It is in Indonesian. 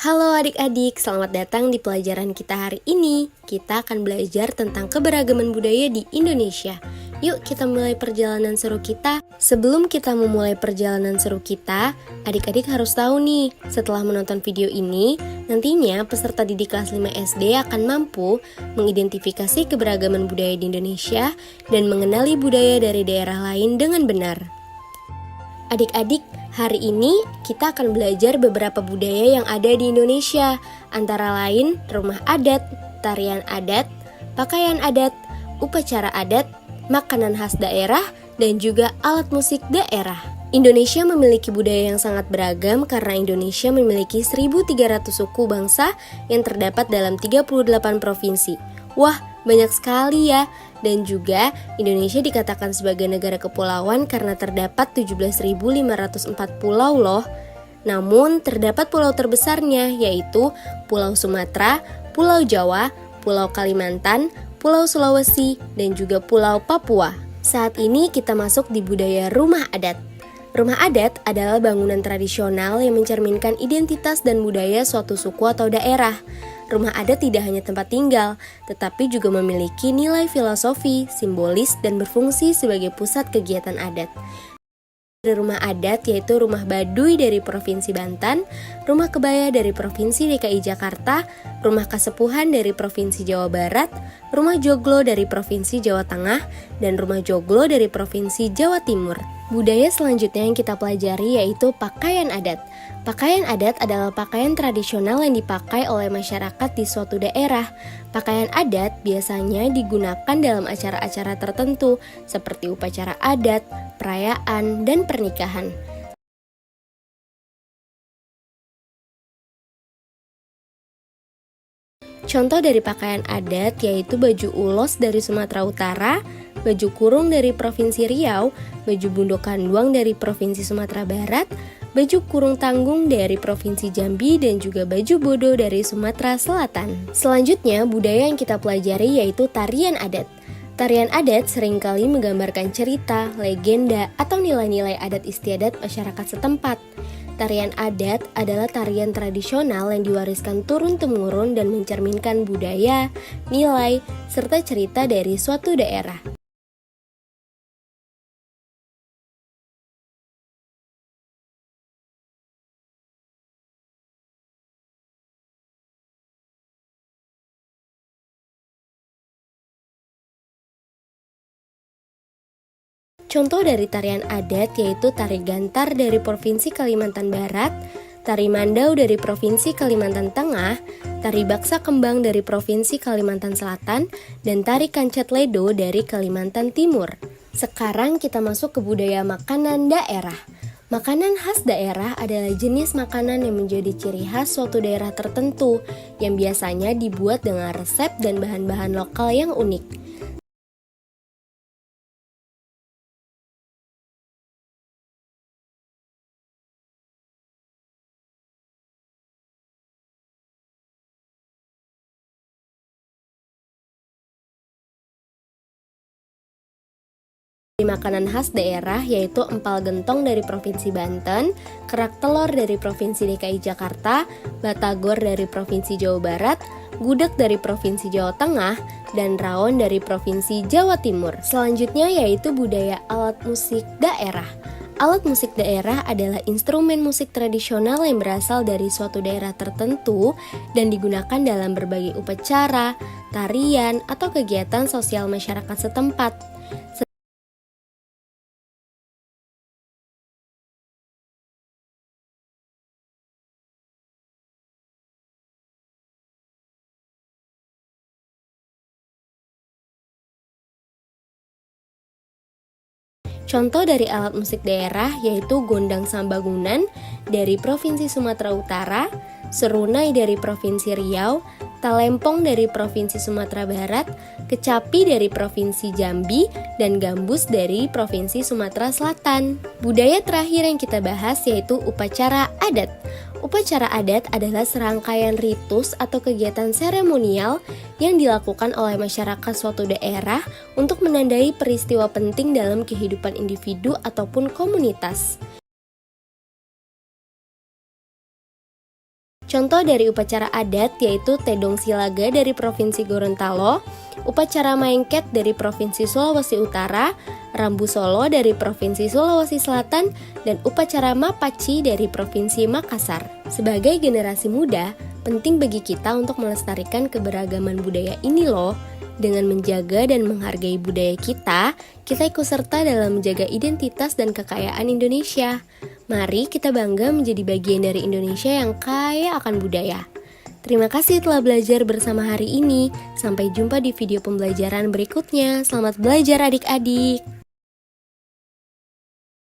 Halo adik-adik, selamat datang di pelajaran kita hari ini. Kita akan belajar tentang keberagaman budaya di Indonesia. Yuk kita mulai perjalanan seru kita. Sebelum kita memulai perjalanan seru kita, adik-adik harus tahu nih, setelah menonton video ini, nantinya peserta didik kelas 5 SD akan mampu mengidentifikasi keberagaman budaya di Indonesia dan mengenali budaya dari daerah lain dengan benar. Adik-adik, hari ini kita akan belajar beberapa budaya yang ada di Indonesia, antara lain rumah adat, tarian adat, pakaian adat, upacara adat, makanan khas daerah, dan juga alat musik daerah. Indonesia memiliki budaya yang sangat beragam karena Indonesia memiliki 1.300 suku bangsa yang terdapat dalam 38 provinsi. Wah, banyak sekali ya. Dan juga Indonesia dikatakan sebagai negara kepulauan karena terdapat 17.504 pulau loh. Namun terdapat pulau terbesarnya yaitu Pulau Sumatera, Pulau Jawa, Pulau Kalimantan, Pulau Sulawesi, dan juga Pulau Papua. Saat ini kita masuk di budaya rumah adat. Rumah adat adalah bangunan tradisional yang mencerminkan identitas dan budaya suatu suku atau daerah. Rumah adat tidak hanya tempat tinggal, tetapi juga memiliki nilai filosofi, simbolis, dan berfungsi sebagai pusat kegiatan adat. Rumah adat yaitu rumah Baduy dari Provinsi Banten, rumah kebaya dari Provinsi DKI Jakarta, rumah kasepuhan dari Provinsi Jawa Barat, rumah joglo dari Provinsi Jawa Tengah, dan rumah joglo dari Provinsi Jawa Timur. Budaya selanjutnya yang kita pelajari yaitu pakaian adat. Pakaian adat adalah pakaian tradisional yang dipakai oleh masyarakat di suatu daerah. Pakaian adat biasanya digunakan dalam acara-acara tertentu seperti upacara adat, perayaan, dan pernikahan. Contoh dari pakaian adat yaitu baju ulos dari Sumatera Utara, baju kurung dari Provinsi Riau, baju bundo kanduang dari Provinsi Sumatera Barat, baju kurung tanggung dari Provinsi Jambi, dan juga baju bodo dari Sumatera Selatan. Selanjutnya, budaya yang kita pelajari yaitu tarian adat. Tarian adat seringkali menggambarkan cerita, legenda, atau nilai-nilai adat istiadat masyarakat setempat. Tarian adat adalah tarian tradisional yang diwariskan turun-temurun dan mencerminkan budaya, nilai, serta cerita dari suatu daerah. Contoh dari tarian adat yaitu tari gantar dari Provinsi Kalimantan Barat, tari mandau dari Provinsi Kalimantan Tengah, tari baksa kembang dari Provinsi Kalimantan Selatan, dan tari kancet ledo dari Kalimantan Timur. Sekarang kita masuk ke budaya makanan daerah. Makanan khas daerah adalah jenis makanan yang menjadi ciri khas suatu daerah tertentu yang biasanya dibuat dengan resep dan bahan-bahan lokal yang unik. Makanan khas daerah yaitu empal gentong dari Provinsi Banten, kerak telur dari Provinsi DKI Jakarta, batagor dari Provinsi Jawa Barat, gudeg dari Provinsi Jawa Tengah, dan rawon dari Provinsi Jawa Timur. Selanjutnya yaitu budaya alat musik daerah. Alat musik daerah adalah instrumen musik tradisional yang berasal dari suatu daerah tertentu dan digunakan dalam berbagai upacara, tarian, atau kegiatan sosial masyarakat setempat. Contoh dari alat musik daerah yaitu gondang sambagunan dari Provinsi Sumatera Utara, serunai dari Provinsi Riau, talempong dari Provinsi Sumatera Barat, kecapi dari Provinsi Jambi, dan gambus dari Provinsi Sumatera Selatan. Budaya terakhir yang kita bahas yaitu upacara adat. Upacara adat adalah serangkaian ritus atau kegiatan seremonial yang dilakukan oleh masyarakat suatu daerah untuk menandai peristiwa penting dalam kehidupan individu ataupun komunitas. Contoh dari upacara adat yaitu Tedong Silaga dari Provinsi Gorontalo, upacara Maengket dari Provinsi Sulawesi Utara, Rambu Solo dari Provinsi Sulawesi Selatan, dan upacara Mapaci dari Provinsi Makassar. Sebagai generasi muda, penting bagi kita untuk melestarikan keberagaman budaya ini loh. Dengan menjaga dan menghargai budaya kita ikut serta dalam menjaga identitas dan kekayaan Indonesia. Mari kita bangga menjadi bagian dari Indonesia yang kaya akan budaya. Terima kasih telah belajar bersama hari ini. Sampai jumpa di video pembelajaran berikutnya. Selamat belajar adik-adik.